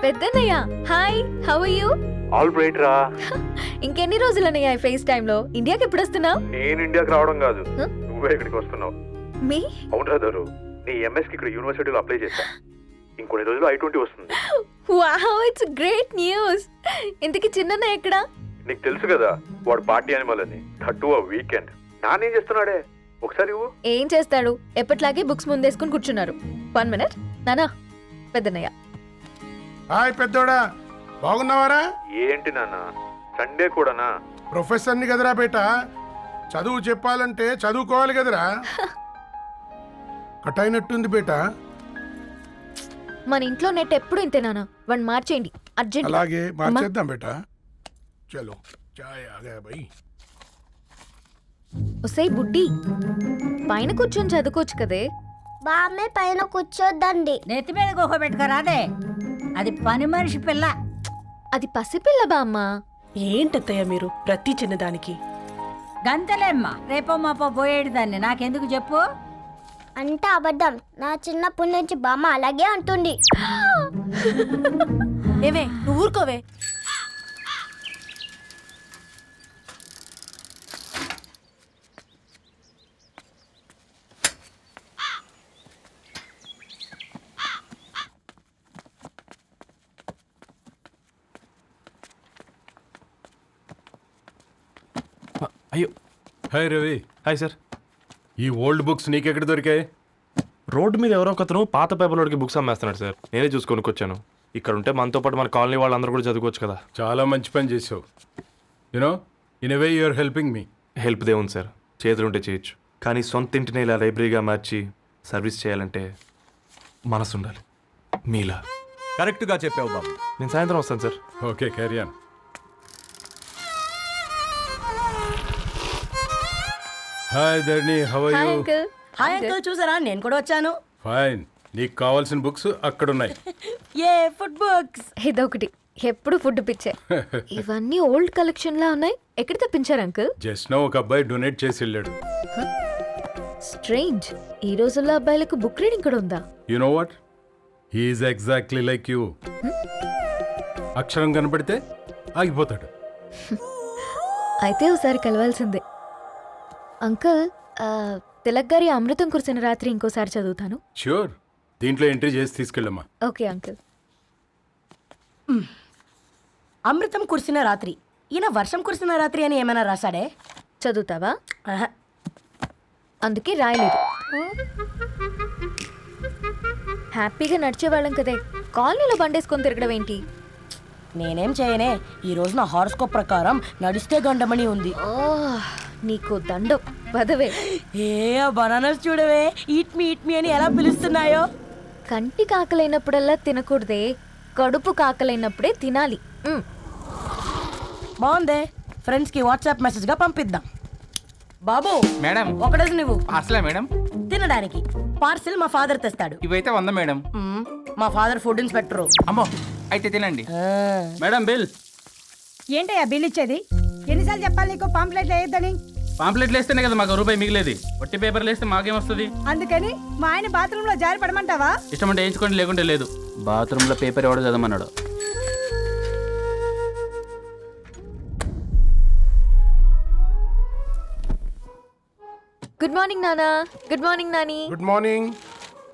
Peddannayya hi, how are you? All right రా. ఇంకెన్ని రోజులన్నయ్య face time లో? ఇండియాకి ఎప్పుడు వస్తున్నావు? నేను ఇండియాకి రావడం కాదు, నువ్వే ఇక్కడికి వస్తున్నావు. మీ అవునరా దరు, నీ ఎంఎస్ కి ఇక్కడ యూనివర్సిటీలో అప్లై చేశా. ఇంకొన్ని రోజులు I-20 వస్తుంది. Wow, it's great news. ఇంతకి చిన్నన్నయ్య ఎక్కడా? నీకు తెలుసు కదా వాడు పార్టీ అనిమల్ అని, థర్టూ ఆ వీకెండ్. నానేం చేస్తున్నాడే ఒకసారి ఇవ్వు. ఏం చేస్తాడు, ఎప్పట్లాగే బుక్స్ ముందేసుకుని కూర్చున్నారు. 1 minute నానా. పెద్దన్నయ్య హాయ్ పెద్దోడా, బాగున్నావారా? ఏంటి నాన్న సండే కూడానా? ప్రొఫెసర్ని కదరా బేట, చదువు చెప్పాలంటే చదువుకోవాలి కదరా. కట్ అయినట్టుంది బేట. మన ఇంట్లో నెట్ ఎప్పుడు ఇంతే నానా, వన్ మార్చేయండి అర్జెంట్. అలాగే మార్చేద్దాం బేట. చలో చాయ్ ఆగా భయ్. ఒసేయ్ బుడ్డి, పైన కూర్చొని చదువుకోవచ్చు కదే. బామ్మే పైన కూర్చోద్దండి. నెత్తి మీద గుహ పెట్టుకోరాదే, అది పని మనిషి పిల్ల. అది పసిపిల్ల బామ్మ. ఏంటత్తయ్య మీరు ప్రతి చిన్నదానికి? గంతలేమ్మా, రేపో మాపో పోయేడు దాన్ని నాకెందుకు చెప్పు. అంటే అబద్ధం. నా చిన్నప్పటి నుంచి బామ్మ అలాగే అంటుంది. ఏవే నువ్వు ఊరుకోవే. అయ్యో, హాయ్ రవి. Hi sir. ఈ ఓల్డ్ బుక్స్ నీకెక్కడ దొరికాయి? రోడ్డు మీద ఎవరో ఒకతను పాత పేపర్లోకి బుక్స్ అమ్మేస్తున్నాడు సార్. నేనే చూసుకొని వచ్చాను. ఇక్కడ ఉంటే మనతో పాటు మన కాలనీ వాళ్ళందరూ కూడా చదువుకోవచ్చు కదా. చాలా మంచి పని చేసావు. You know in a way you're helping me. Help దేవుంది సార్, చేతులుంటే చేయొచ్చు. కానీ సొంత ఇంటిని ఇలా లైబ్రరీగా మార్చి సర్వీస్ చేయాలంటే మనసు ఉండాలి. మీలా కరెక్ట్గా చెప్పావు బాబు. నేను సాయంత్రం వస్తాను sir. Okay carry on. Hi Dharni, how are hi you? Uncle. Hi uncle, చూసారా నేను కూడా వచ్చాను. ఫైన్. నీకు కావాల్సిన బుక్స్ అక్కడ ఉన్నాయి. ఏ ఫుడ్ బుక్స్? ఇదొకటి, ఎప్పుడు ఫుడ్ పిచ్చే. ఇవన్నీ ఓల్డ్ కలెక్షన్ లా ఉన్నాయి. ఎక్కడ తెప్పించారు అంకుల్? జస్ట్ నో ఒక అబ్బాయి డొనేట్ చేసి వెళ్ళాడు. స్ట్రేంజ్, ఈ రోజుల్లో అబ్బాయిలకు బుక్ రీడింగ్ కూడా ఉందా? You know what, he's exactly like you. అక్షరం కనపడితే ఆగిపోతాడు. అయితే ఒకసారి కలవాల్సిందే. అంకుల్, తిలక్ గారి అమృతం కురిసిన రాత్రి ఇంకోసారి చదువుతాను. ష్యూర్, దీంట్లో ఎంట్రీ చేసి తీసుకెళ్ళమ్మా. Okay uncle. అమృతం కురిసిన రాత్రి. ఈయన వర్షం కురిసిన రాత్రి అని ఏమైనా రాశాడే? చదువుతావా? ఆహా. అందుకే రాయలేదు. హ్యాపీగా నడిచేవాళ్ళం కదే, కాలనీలో బండేసుకొని తిరగడం ఏంటి? నేనేం చేయనే, ఈ రోజు నా హారోస్కోప్ ప్రకారం నడిస్తే గండమని ఉంది. ఓ, నీకు దండం పదవే. ఏ బనానాస్ చూడవే, ఈట్ మీ అని ఎలా పిలుస్తున్నాయో. కంటి కాకలైనప్పుడల్లా తినకూడదే, కడుపు కాకలైనప్పుడే తినాలి. బాగుందే, ఫ్రెండ్స్ కి వాట్సాప్ మెసేజ్ గా పంపిద్దాం. బాబు మేడం, ఒకటేసి నువ్వు అసలే మేడం తినడానికి పార్సిల్ మా ఫాదర్ తెస్తాడు. ఇవైతే 100 మేడం. మా ఫాదర్ ఫుడ్ ఇన్స్పెక్టరు. అమ్మో, అయితే తినండి మేడం. బిల్ ఏంటయ్యా బిల్ ఇచ్చేది? ఎన్నిసార్లు చెప్పాలి నీకు పాంప్లెట్లు వేయొద్దని? పాంప్లెట్లు వేస్తేనే కదా మాకు రూపాయి మిగిలేది. వట్టి పేపర్లు వేస్తే మాకేమొస్తుంది? అందుకని మా ఆయన బాత్రూమ్ లో జారి పడమంటావా? ఇష్టం అంటే వేయించుకోండి, లేకుంటే లేదు. బాత్రూంలో పేపర్ ఎవడో చదవమన్నాడు. గుడ్ మార్నింగ్ నానా. Good morning Nani. Good morning.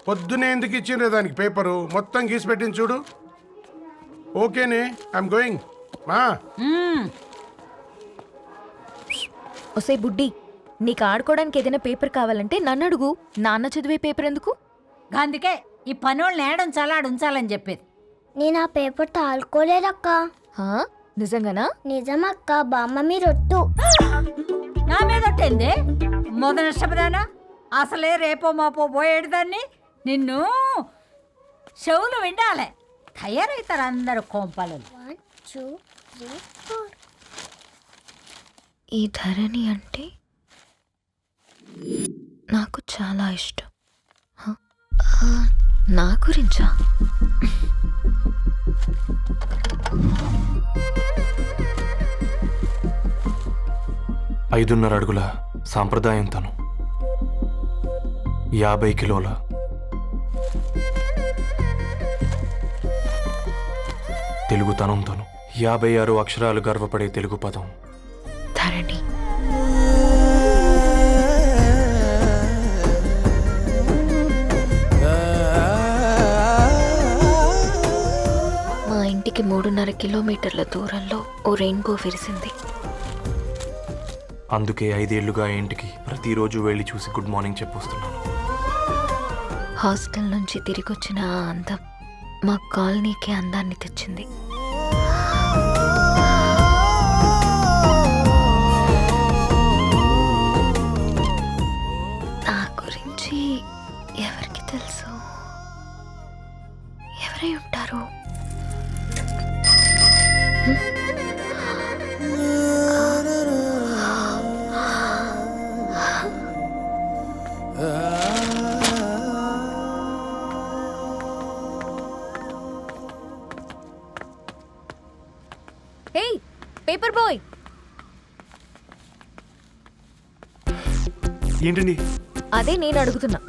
పొద్దునే ఎందుకు ఇచ్చిండ్రే దానికి పేపరు? మొత్తం గీసి పెట్టింది చూడు. ఓకేనే, ఐఎమ్ గోయింగ్. మా ఒసే బుడ్డి, నీకు ఆడుకోవడానికి ఏదైనా పేపర్ కావాలంటే నన్ను అడుగు. నాన్న చదివే పేపర్ ఎందుకు? అందుకే ఈ పనోళ్ళని ఏడం ఉంచాలని చెప్పేది. నేను ఆ పేపర్ తాలుకోలేదక్క. హా, నిజంగానా? నిజమక్క, బామ్మ మీరొట్టు. నా మీద ఒట్టేంది మొదటి నష్టపదానా? అసలే రేపో మాపో పోయేడు దాన్ని. నిన్ను చెవులు విండాలే, తయారవుతారు అందరు కోంపాలు. 1 2 3 4. ఈ ధరణి అంటే నాకు చాలా ఇష్టం. హ? నా గురించా? ఐదున్నర అడుగుల సాంప్రదాయం తను, 50 కిలోల తెలుగుతనంతోను 56 అక్షరాలు గర్వపడే తెలుగు పదం ధరణి. మా ఇంటికి 3.5 కిలోమీటర్ల దూరంలో ఓ రెయిన్బో విరిసింది. అందుకే 5 ఏళ్లుగా ఇంటికి ప్రతిరోజు వెళ్ళి చూసి గుడ్ మార్నింగ్ చెప్పొస్తున్నాను. హాస్టల్ నుంచి తిరిగొచ్చిన ఆ అందం మా కాలనీకి అందాన్ని తెచ్చింది. నా గురించి ఎవరికి తెలుసు? ఎవరై ఉంటారు? హే పేపర్ బాయ్, ఏంటండి? అదే నేను అడుగుతున్నా,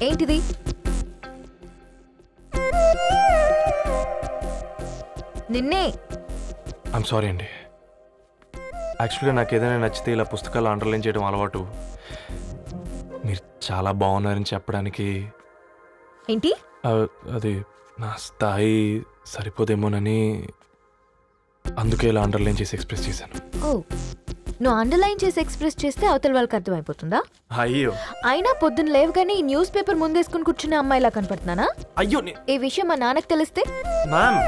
ఏంటిది? నిన్నే. ఐమ్ సారీ అండి. యాక్చువల్గా నాకు ఏదైనా నచ్చితే ఇలా పుస్తకాలు అండర్లైన్ చేయడం అలవాటు. మీరు చాలా బాగున్నారని చెప్పడానికి ఏంటి? అది నా స్థాయి సరిపోదేమోనని అందుకే ఇలా అండర్లైన్ చేసి ఎక్స్ప్రెస్ చేశాను. ఓ, నువ్వు అండర్లైన్ చేసి ఎక్స్ప్రెస్ చేస్తే అవతల వాళ్ళకి అర్థమైపోతుందా? అయ్యో అయినా పొద్దున్న లేవగానే ఈ న్యూస్ పేపర్ ముందేసుకుని కూర్చున్న అమ్మాయిలా కనపడుతున్నానా? అయ్యో ఈ విషయం మా నాన్నకు తెలిస్తే? Ma'am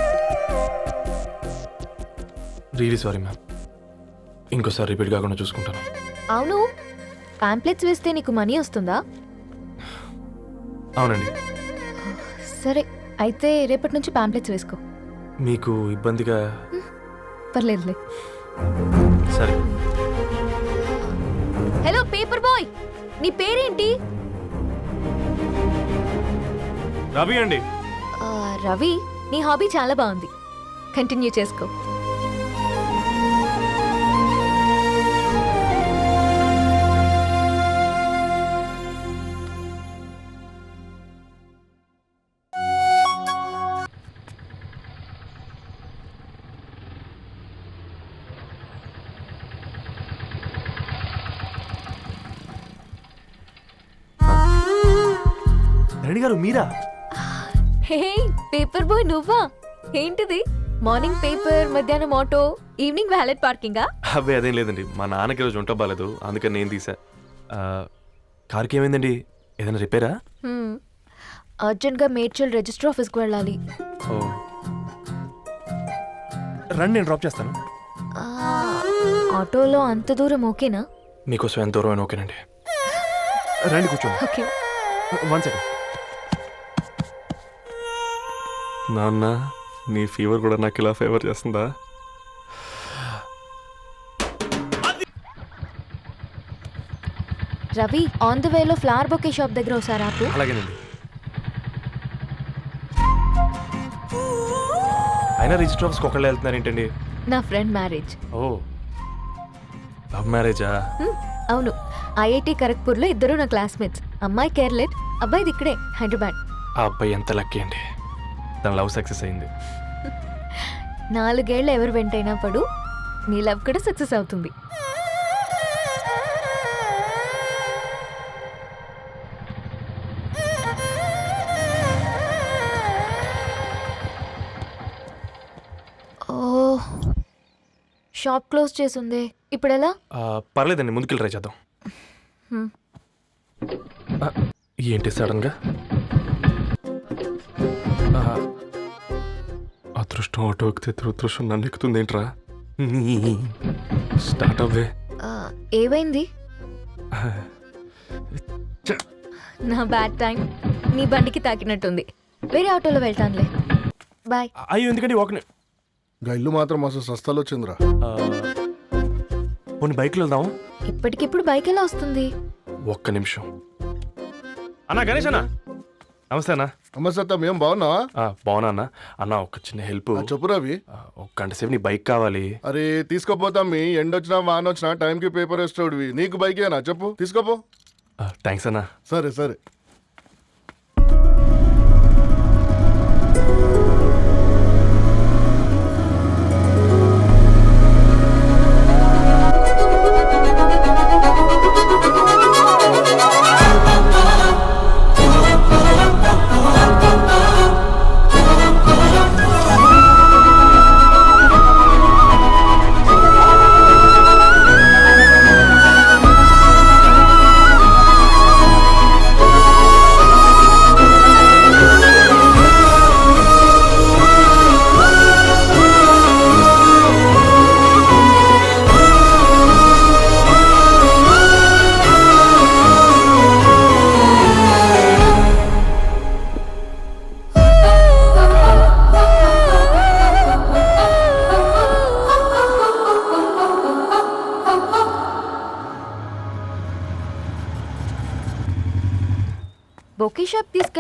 really sorry ma'am. ఇంకోసారి రిపీట్ కాకుండా చూసుకుంటాను. అవును, పాంప్లెట్స్ వేస్తే నీకు మనీ వస్తుందా? అవునండి. సరే, అయితే రేపటి నుంచి పాంప్లెట్స్ వేసుకో. మీకు ఇబ్బందిగా? పర్లేదులే. సరే. హలో పేపర్ బాయ్, నీ పేరేంటి? రవి అండి. రవి, నీ హాబీ చాలా బాగుంది, కంటిన్యూ చేసుకో. రెడ్డి గారు మీరా? హే పేపర్ బాయ్, నువ్వా? ఏంటిది? మార్నింగ్ పేపర్, మధ్యాహ్నం ఆటో, ఈవినింగ్ వ్యాలెట్ పార్కింగా? అబ్బాయి అదేం లేదండి, మా నాన్నకి రోజు ఉంట బాగాలేదు, అందుకని నేను తీసా. కార్కి ఏమైందండి? ఏదైనా రిపేరా? అర్జెంట్గా మేడ్చల్ రిజిస్టర్ ఆఫీస్కి వెళ్ళాలి. ఓ రండి, నేను డ్రాప్ చేస్తాను. ఆటోలో అంత దూరం ఓకేనా? మీకోసం ఎంత దూరం అయినా ఓకేనండి. రండి కూర్చోండి. ఓకే. 1 సెకండ్. నాన్న, నీ ఫీవర్ కూడా నాకు ఇలా ఫేవర్ చేస్తుందా? రవి, ఆన్ ద వేలో ఫ్లవర్ బొకే షాప్ దగ్గర ఒకసారి ఆపు. అలాగేనండి. అయినా రిజిస్టర్ ఆఫీస్కి ఒకళ్ళు వెళ్తున్నారు ఏంటండి? నా ఫ్రెండ్ మ్యారేజ్. ఓ, లవ్ మ్యారేజా? అవును, ఐఐటి ఖరగ్పూర్లో ఇద్దరు నా క్లాస్మేట్స్. అమ్మాయి కేర్లెట్, అబ్బాయిది ఇక్కడే హైదరాబాద్. ఆ అబ్బాయి ఎంత లక్కీ అండి, తన లవ్ సక్సెస్ అయింది. 4 ఏళ్ళు ఎవరు వెంటైనా పడు, నీ లవ్ కూడా సక్సెస్ అవుతుంది. ఓ, షాప్ క్లోజ్ చేసుందే, ఇప్పుడు ఎలా? పర్లేదండి, ముందుకెళ్ళి ట్రై చేద్దాం. ఏంటి సడన్గా? అదృష్టం ఆటో ఎక్కితే దురదృష్టం నన్ను ఎక్కుతుంది ఏంట్రా? స్టార్ట్ అవ్వే. ఏమైంది? నా బ్యాడ్ టైం నీ బండికి తాకినట్టుంది. వేరే ఆటోలో వెళ్తానులే, బాయ్. అయ్యో ఎందుకండి ఒక ఇల్లు మాత్రం అసలు సస్తాలో వచ్చిందిరా. కొన్ని బైక్లో వెళ్దాం. ఇప్పటికిప్పుడు బైక్ ఎలా వస్తుంది? ఒక్క నిమిషం. అన్నా గణేష్ అన్న, నమస్తే అన్న. అమ్మసత్తం, ఏం బాగున్నావా? బాగున్నా అన్న. అన్న ఒక చిన్న హెల్ప్. చెప్పు రవి. ఒక గంట సేపు నీ బైక్ కావాలి. అరే తీసుకోపోతాం, మీ ఎండొచ్చినా వానొచ్చినా టైంకి పేపర్ వేస్తాడువి. నీకు బైకేనా? చెప్పు, తీసుకోపో. థ్యాంక్స్ అన్న. సరే సరే.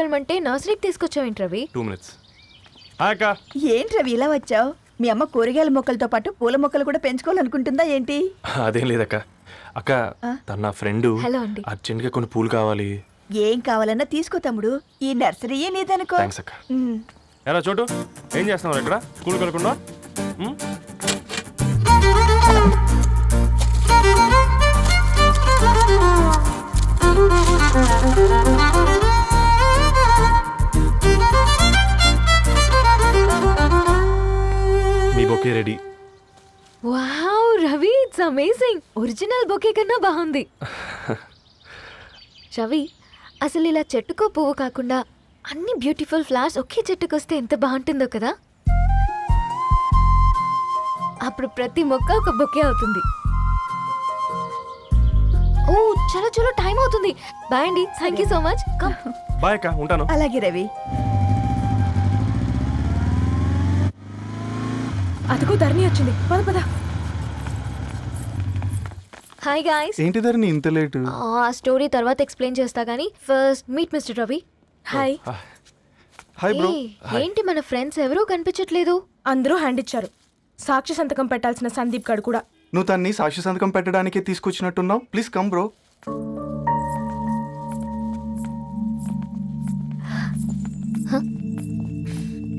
తీసుకెళ్ళమంటే నర్సరీకి తీసుకొచ్చావేంటి రవి? 2 minutes. హాయ్ అక్క. ఏంటి రవి ఇలా వచ్చావు? మీ అమ్మ కూరగాయల మొక్కలతో పాటు పూల మొక్కలు కూడా పెంచుకోవాలనుకుంటుందా ఏంటి? అదేం లేదక్క. అక్క తన నా ఫ్రెండ్ హలో అండి. అర్జెంట్గా కొన్ని పూలు కావాలి. ఏం కావాలన్నా తీసుకో తమ్ముడు, ఈ నర్సరీయే నీదనుకో. థ్యాంక్స్ అక్క. ఎలా చోటు ఏం చేస్తున్నావు ఇక్కడ స్కూల్కి వెళ్ళకుండా? మీ bouquet ready. Wow Ravi, it's amazing. Original bouquet కన్నా బాగుంది. రవి, అసలు ఇలా చెట్టుకో పువ్వు కాకుండా అన్ని బ్యూటిఫుల్ ఫ్లవర్స్ ఒకే చెట్టుకు వస్తే ఎంత బాగుంటుందో కదా. అప్పుడు ప్రతి మొక్క ఒక బొకే అవుతుంది. ఓ చలో చలో, టైం అవుతుంది. బాయ్ అండి, thank you so much. Bye అక్క, ఉంటాను. అలాగే రవి. అదిగో ధరణి వచ్చింది, పద పద. Hi guys. ఏంటి ధరణి ఇంత లేటు? ఆ స్టోరీ తర్వాత ఎక్స్ప్లెయిన్ చేస్తా గానీ first meet mister Ravi. Hi. Hi bro. ఏంటి మన ఫ్రెండ్స్ ఎవరూ కనిపించట్లేదు? అందరూ హ్యాండ్ ఇచ్చారు. సాక్షి సంతకం పెట్టాల్సిన సందీప్ గడు కూడా. నువ్వు తన్ని సాక్షి సంతకం పెట్టడానికే తీసుకొచ్చినట్టున్నావు. Please come bro.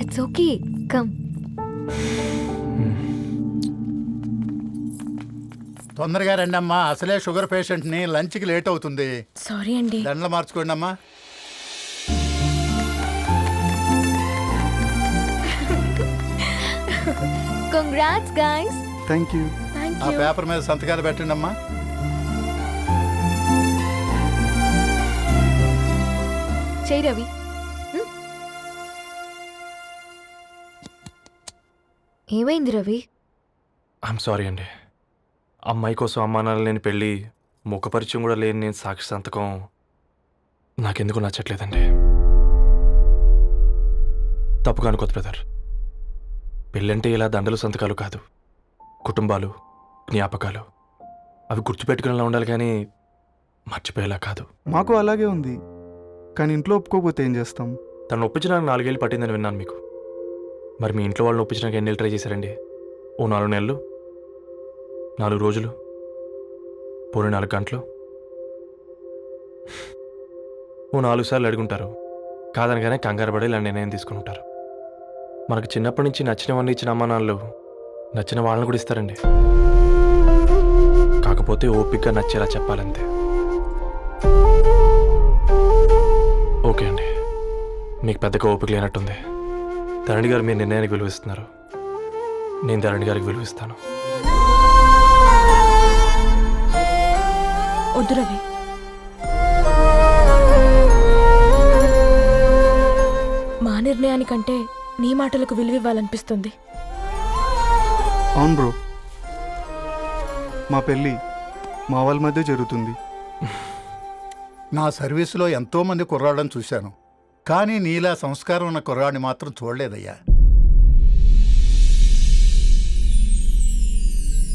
It's okay, come. తొందరగా రండి అమ్మా, అసలే షుగర్ పేషెంట్ని, లంచ్కి లేట్ అవుతుంది. సారీ అండి. దండలు మార్చుకోండి అమ్మా. Congrats guys. Thank you. ఆ పేపర్ మీద సంతకాలు పెట్టండి అమ్మా. చేయి రవి. ఏమైంది రవి? ఐఎమ్ సారీ అండి. అమ్మాయి కోసం అమ్మానాలు లేని పెళ్ళి, ముఖపరిచయం కూడా లేని నేను సాక్షి సంతకం నాకెందుకు నచ్చట్లేదండి. తప్పుగా అనుకోదు బ్రదర్. పెళ్ళంటే ఇలా దండలు సంతకాలు కాదు, కుటుంబాలు, జ్ఞాపకాలు. అవి గుర్తుపెట్టుకునేలా ఉండాలి కానీ మర్చిపోయేలా కాదు. మాకు అలాగే ఉంది, కానీ ఇంట్లో ఒప్పుకోకపోతే ఏం చేస్తాం? తను ఒప్పించడానికి 4 ఏళ్ళు పట్టిందని విన్నాను మీకు. మరి మీ ఇంట్లో వాళ్ళని ఒప్పించడానికి ఎన్ని ఏళ్ళు ట్రై చేశారండి? ఓ 4 నెలలు, 4 రోజులు, పోనీ 4 గంటలు, ఓ 4 సార్లు అడుగుంటారు. కాదనగానే కంగారు పడి ఇలా నిర్ణయం తీసుకుని ఉంటారు. మనకు చిన్నప్పటి నుంచి నచ్చినవన్నీ ఇచ్చిన అమ్మా నాన్నలు నచ్చిన వాళ్ళని కూడా ఇస్తారండి. కాకపోతే ఓపికగా నచ్చేలా చెప్పాలంతే. ఓకే అండి, మీకు పెద్దగా ఓపిక లేనట్టుంది. ధరణి గారు మీ నిర్ణయానికి విలువిస్తున్నారు, నేను ధరణి గారికి విలువిస్తాను. వద్దు రవి. మా నిర్ణయానికంటే నీ మాటలకు విలువివ్వాలనిపిస్తుంది. అవును బ్రో, మా పెళ్ళి మా వాళ్ళ మధ్య జరుగుతుంది. నా సర్వీసులో ఎంతోమంది కుర్రాళ్ళని చూశాను, కానీ నీలా సంస్కారం ఉన్న కుర్రాడిని మాత్రం చూడలేదయ్యా.